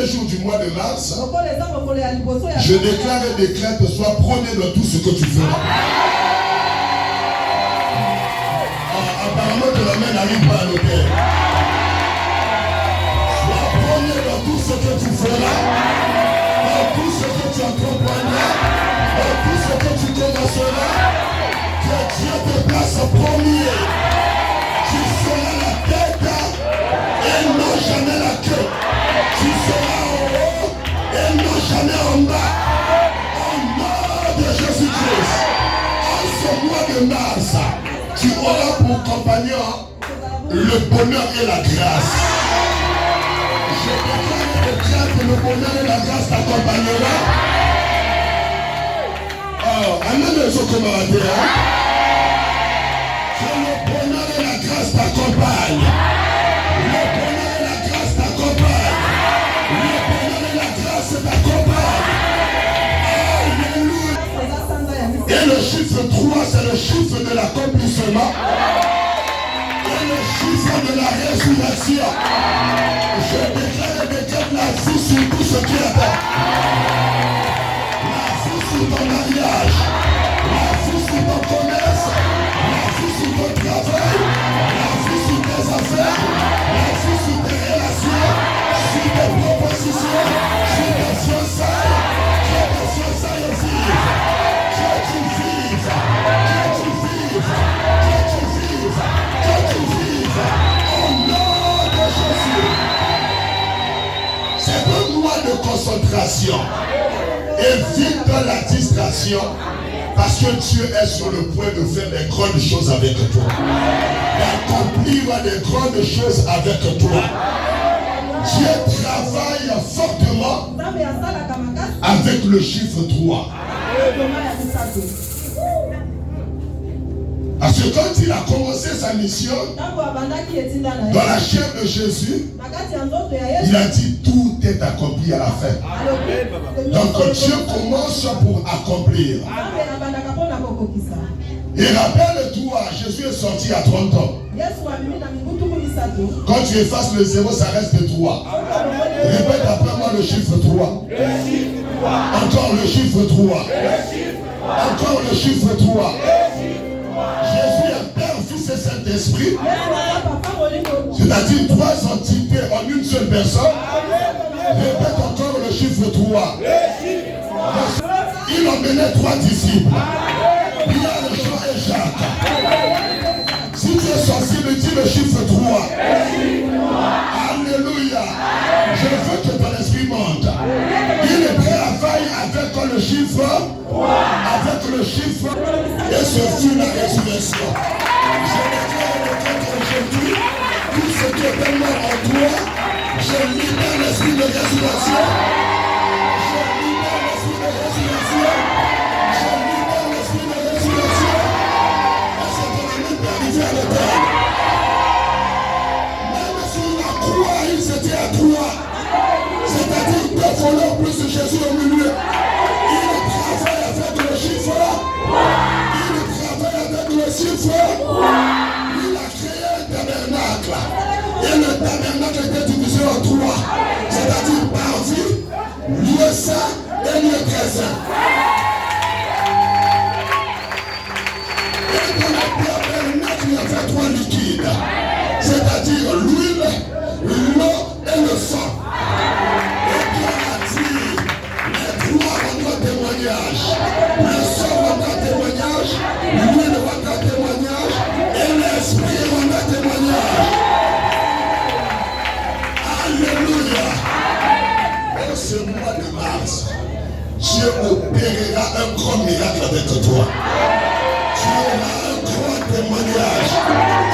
premiers jours du mois de mars, je déclare et décrète, sois premier dans tout ce que tu feras. Apparemment, que la main n'arrive pas à l'hôtel. Sois premier dans tout ce que tu feras, dans tout ce que tu entreprendras, dans tout ce que tu commenceras. Que Dieu te place en premier. Tu seras la tête et non jamais la queue. Tu seras en haut et non jamais en bas. Au nom de Jésus-Christ, en ce mois de mars, tu auras pour compagnon le bonheur et la grâce. Je déclare que le bonheur et la grâce t'accompagneront. Oh, amen les autres camarades. Que le bonheur et la grâce t'accompagnent. Le bonheur et la grâce t'accompagnent. Le bonheur et la grâce t'accompagnent. Alléluia. Et le chiffre 3, c'est le chiffre de l'accomplissement. Et le chiffre de la résurrection. Je déclare et déclare la vie sur tout ce qui est là. La vie sur ton mariage. La vie sur ton commerce. La vie sur ton travail. La vie sur tes affaires. La vie sur tes relations. Sur tes propositions. Sur tes fiançailles. Que tes fiançailles vivent. Que tu vives. Que tu vives. Que tu vives. Que tu vives. Au nom de Jésus. C'est un mois de concentration. Évite la distraction. Parce que Dieu est sur le point de faire des grandes choses avec toi. D'accomplir des grandes choses avec toi. Dieu travaille fortement avec le chiffre 3. Parce que quand il a commencé sa mission, dans la chair de Jésus, il a dit tout est accompli à la fin. Donc Dieu commence pour accomplir. Et rappelle-toi, Jésus est sorti à 30 ans. Quand tu effaces le 0, ça reste 3. Répète après moi le chiffre 3. Encore le chiffre 3. Encore le chiffre 3. Jésus est Père, Fils et Saint-Esprit. C'est-à-dire 3 entités en une seule personne. Répète encore le chiffre 3. Il emmenait 3 disciples. Pierre, Jean et Jacques. Si tu es sensible, dis le chiffre 3. Alléluia. Je veux que ton esprit monte. Il travaille avec le chiffre. Avec le chiffre. Et ce fut la résurrection. Je déclare aujourd'hui tout ce qui est tellement en toi. Je libère l'esprit de résurrection. Je libère l'esprit de résurrection. Je libère l'esprit de résurrection. Parce que ton ami peut arriver à l'éternel. Même sur la croix, il s'était à croix. C'est-à-dire deux voleurs plus de Jésus au milieu. Il travaille avec le chiffre. Il travaille avec le chiffre. Il a créé un tabernacle. Et le tabernacle était divisé en 3. C'est-à-dire parvis, lieu saint et lieu très saint. Et dans le tabernacle, il y avait 3 liquides. C'est-à-dire l'huile, l'eau et le sang. Et Dieu a dit, les 3 rendront témoignage. Le sang rendra témoignage, l'huile rendra témoignage et l'esprit rendra témoignage. Alléluia. En ce mois de mars, Dieu opérera un grand miracle avec toi. Tu auras un grand témoignage.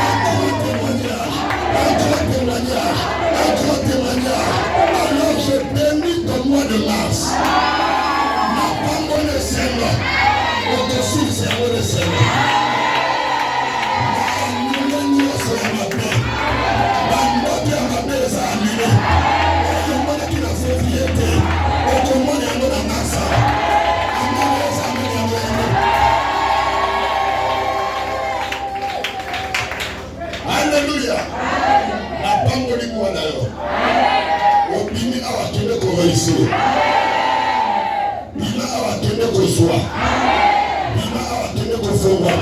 Un grand témoignage. Un grand témoignage. Un grand témoignage. Alors je bénis ton mois de mars. Ma parole est celle. Au-dessus du cerveau de celle. ici. Bima awatende kozwa. Bima awatende kofunga.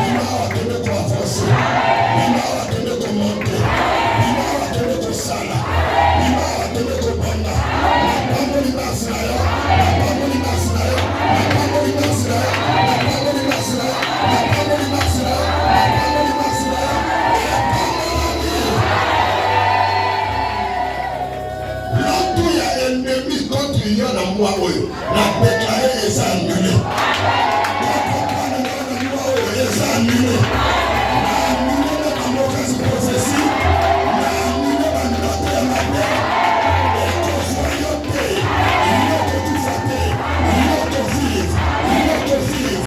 Bima awatende koavanse. Bima awatende komonte. Bima awatende kosala. Bima awatende kobanda. Makambo ni masinayo. Makambo ni masinayo. Makambo ni masinayo. Makambo ni masinayo. Makambo ni masinayo. Makambo ni masinayo. L'autre ya ennemi contre lui na moi oyo. La déclarer les annulés. La déclarer les annulés.